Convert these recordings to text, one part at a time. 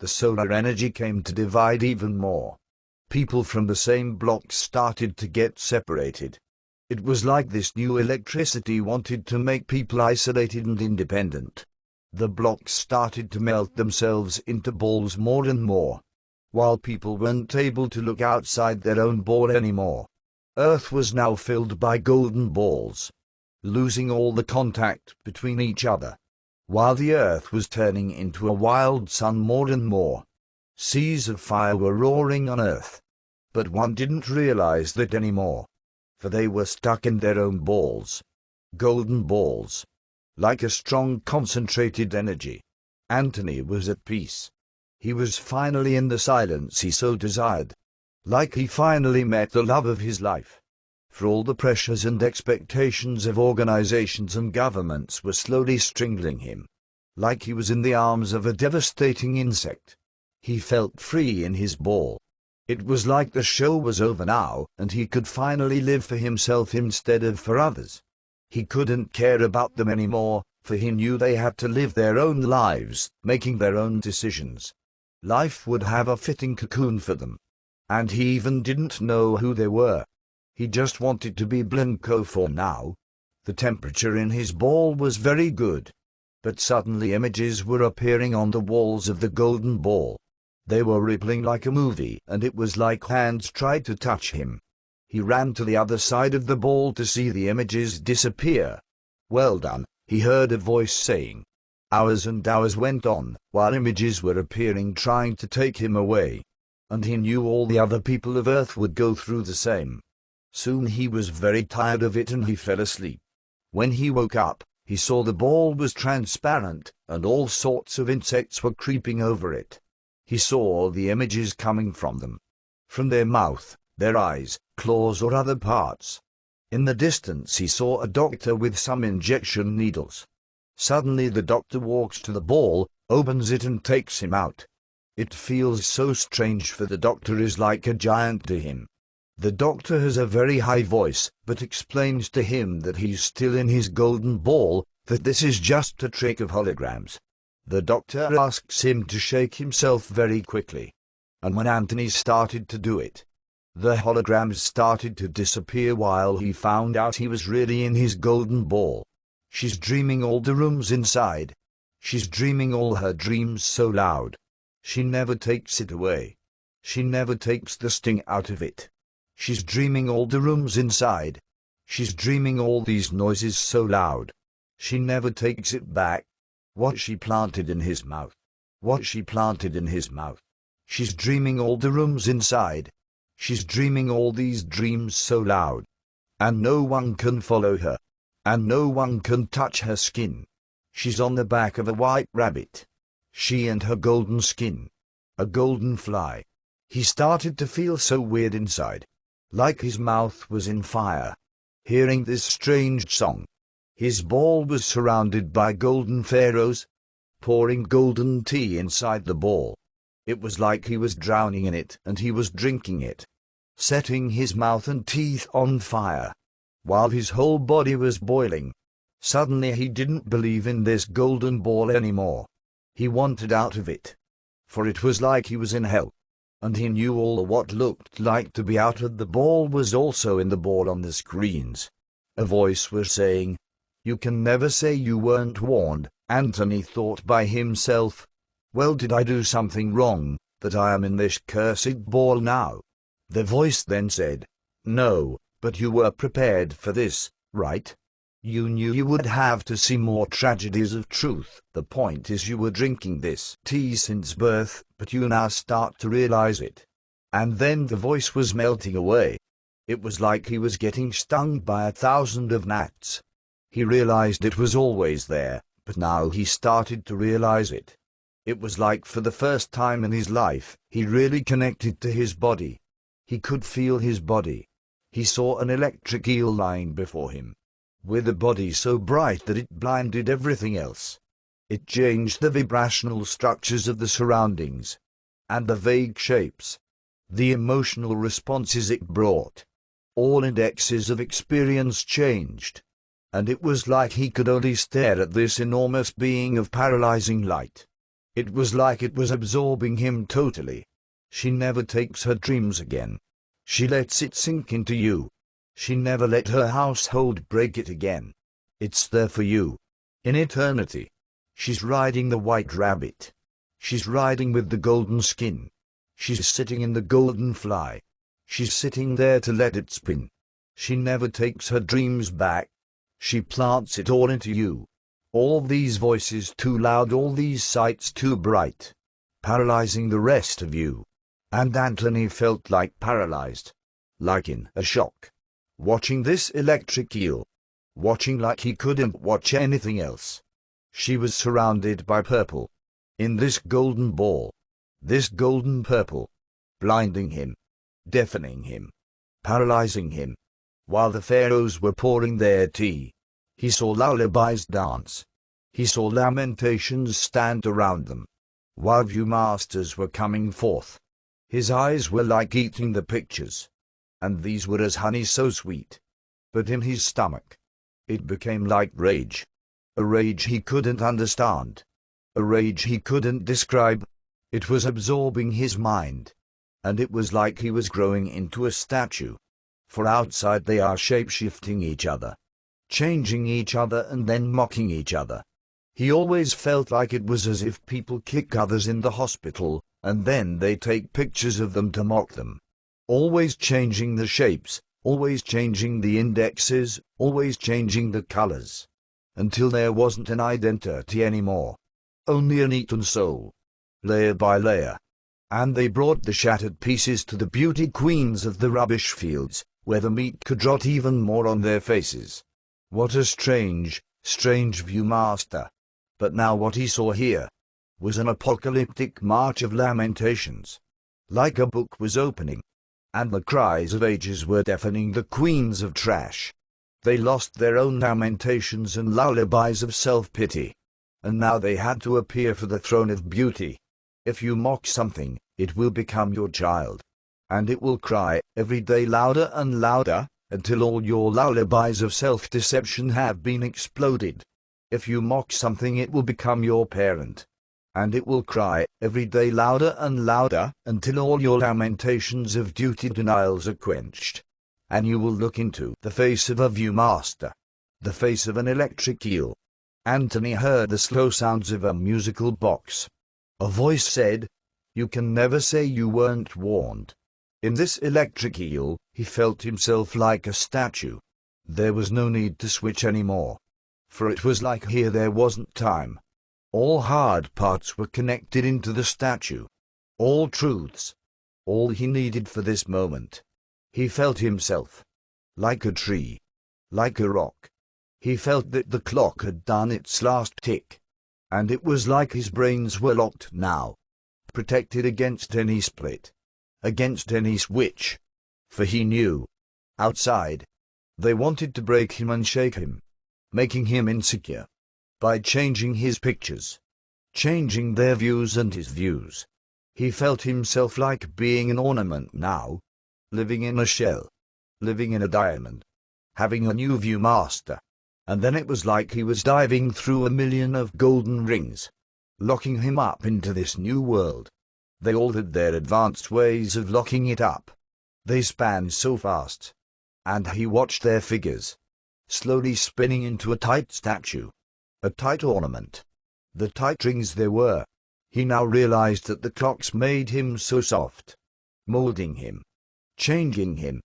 the solar energy came to divide even more. People from the same block started to get separated. It was like this new electricity wanted to make people isolated and independent. The blocks started to melt themselves into balls more and more, while people weren't able to look outside their own ball anymore. Earth was now filled by golden balls, losing all the contact between each other, while the earth was turning into a wild sun more and more. Seas of fire were roaring on earth, but one didn't realize that anymore, for they were stuck in their own balls, golden balls, like a strong concentrated energy. Anthony was at peace. He was finally in the silence he so desired, like he finally met the love of his life. For all the pressures and expectations of organizations and governments were slowly strangling him, like he was in the arms of a devastating insect. He felt free in his ball. It was like the show was over now, and he could finally live for himself instead of for others. He couldn't care about them anymore, for he knew they had to live their own lives, making their own decisions. Life would have a fitting cocoon for them, and he even didn't know who they were. He just wanted to be Blanco for now. The temperature in his ball was very good, but suddenly images were appearing on the walls of the golden ball. They were rippling like a movie, and it was like hands tried to touch him. He ran to the other side of the ball to see the images disappear. "Well done," he heard a voice saying. Hours and hours went on, while images were appearing trying to take him away, and he knew all the other people of Earth would go through the same. Soon he was very tired of it and he fell asleep. When he woke up, he saw the ball was transparent, and all sorts of insects were creeping over it. He saw the images coming from them, from their mouth, their eyes, claws or other parts. In the distance he saw a doctor with some injection needles. Suddenly the doctor walks to the ball, opens it and takes him out. It feels so strange, for the doctor is like a giant to him. The doctor has a very high voice, but explains to him that he's still in his golden ball, that this is just a trick of holograms. The doctor asks him to shake himself very quickly, and when Anthony started to do it, the holograms started to disappear while he found out he was really in his golden ball. She's dreaming all the rooms inside. She's dreaming all her dreams so loud. She never takes it away. She never takes the sting out of it. She's dreaming all the rooms inside. She's dreaming all these noises so loud. She never takes it back. What she planted in his mouth. What she planted in his mouth. She's dreaming all the rooms inside. She's dreaming all these dreams so loud. And no one can follow her. And no one can touch her skin. She's on the back of a white rabbit. She and her golden skin. A golden fly. He started to feel so weird inside, like his mouth was in fire. Hearing this strange song, his ball was surrounded by golden pharaohs, pouring golden tea inside the ball. It was like he was drowning in it and he was drinking it, setting his mouth and teeth on fire, while his whole body was boiling. Suddenly he didn't believe in this golden ball anymore. He wanted out of it, for it was like he was in hell, and he knew all what looked like to be out of the ball was also in the ball on the screens. A voice was saying, "You can never say you weren't warned." Anthony thought by himself, "Well, did I do something wrong, that I am in this cursed ball now?" The voice then said, "No, but you were prepared for this, right? You knew you would have to see more tragedies of truth. The point is you were drinking this tea since birth, but you now start to realize it." And then the voice was melting away. It was like he was getting stung by 1,000 of gnats. He realized it was always there, but now he started to realize it. It was like for the first time in his life, he really connected to his body. He could feel his body. He saw an electric eel lying before him, with a body so bright that it blinded everything else. It changed the vibrational structures of the surroundings, and the vague shapes, the emotional responses it brought. All indexes of experience changed, and it was like he could only stare at this enormous being of paralyzing light. It was like it was absorbing him totally. She never takes her dreams again. She lets it sink into you. She never let her household break it again. It's there for you. In eternity. She's riding the white rabbit. She's riding with the golden skin. She's sitting in the golden fly. She's sitting there to let it spin. She never takes her dreams back. She plants it all into you. All these voices too loud, all these sights too bright, paralyzing the rest of you. And Anthony felt like paralyzed, like in a shock, watching this electric eel, watching like he couldn't watch anything else. She was surrounded by purple, in this golden ball, this golden purple, blinding him, deafening him, paralyzing him. While the pharaohs were pouring their tea, he saw lullabies dance. He saw lamentations stand around them. While viewmasters were coming forth, his eyes were like eating the pictures, and these were as honey so sweet. But in his stomach, it became like rage. A rage he couldn't understand. A rage he couldn't describe. It was absorbing his mind, and it was like he was growing into a statue. For outside they are shape-shifting each other, changing each other and then mocking each other. He always felt like it was as if people kick others in the hospital, and then they take pictures of them to mock them. Always changing the shapes, always changing the indexes, always changing the colors, until there wasn't an identity anymore. Only an eaten soul, layer by layer. And they brought the shattered pieces to the beauty queens of the rubbish fields, where the meat could rot even more on their faces. What a strange, strange viewmaster. But now what he saw here was an apocalyptic march of lamentations. Like a book was opening, and the cries of ages were deafening the queens of trash. They lost their own lamentations and lullabies of self-pity, and now they had to appear for the throne of beauty. If you mock something, it will become your child, and it will cry every day louder and louder, until all your lullabies of self-deception have been exploded. If you mock something, it will become your parent, and it will cry every day louder and louder, until all your lamentations of duty denials are quenched. And you will look into the face of a viewmaster, the face of an electric eel. Anthony heard the slow sounds of a musical box. A voice said, "You can never say you weren't warned." In this electric eel, he felt himself like a statue. There was no need to switch anymore, for it was like here there wasn't time. All hard parts were connected into the statue. All truths. All he needed for this moment. He felt himself like a tree, like a rock. He felt that the clock had done its last tick, and it was like his brains were locked now, protected against any split, against any switch. For he knew, outside, they wanted to break him and shake him, making him insecure, by changing his pictures, changing their views and his views. He felt himself like being an ornament now, living in a shell, living in a diamond, having a new viewmaster. And then it was like he was diving through a million of golden rings, locking him up into this new world. They all had their advanced ways of locking it up. They span so fast. And he watched their figures, slowly spinning into a tight statue, a tight ornament. The tight rings there were. He now realized that the clocks made him so soft, molding him, changing him,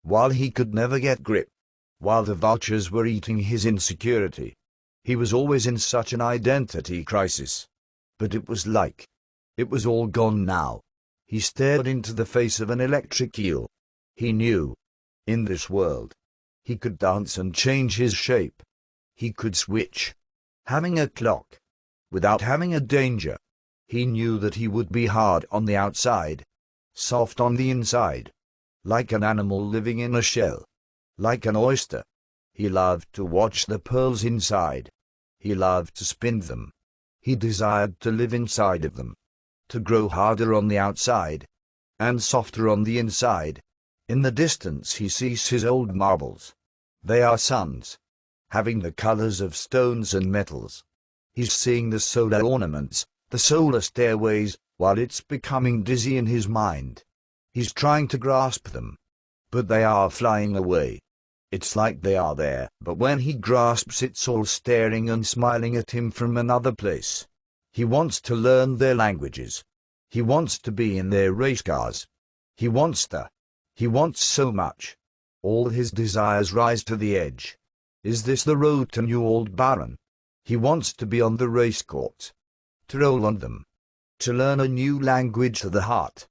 while he could never get grip, while the vultures were eating his insecurity. He was always in such an identity crisis. But it was like it was all gone now. He stared into the face of an electric eel. He knew, in this world, he could dance and change his shape. He could switch, having a clock, without having a danger. He knew that he would be hard on the outside, soft on the inside, like an animal living in a shell, like an oyster. He loved to watch the pearls inside. He loved to spin them. He desired to live inside of them, to grow harder on the outside, and softer on the inside. In the distance he sees his old marbles. They are suns, having the colors of stones and metals. He's seeing the solar ornaments, the solar stairways, while it's becoming dizzy in his mind. He's trying to grasp them, but they are flying away. It's like they are there, but when he grasps it's all staring and smiling at him from another place. He wants to learn their languages. He wants to be in their race cars. He wants so much. All his desires rise to the edge. Is this the road to New Old Baron? He wants to be on the race courts, to roll on them, to learn a new language to the heart.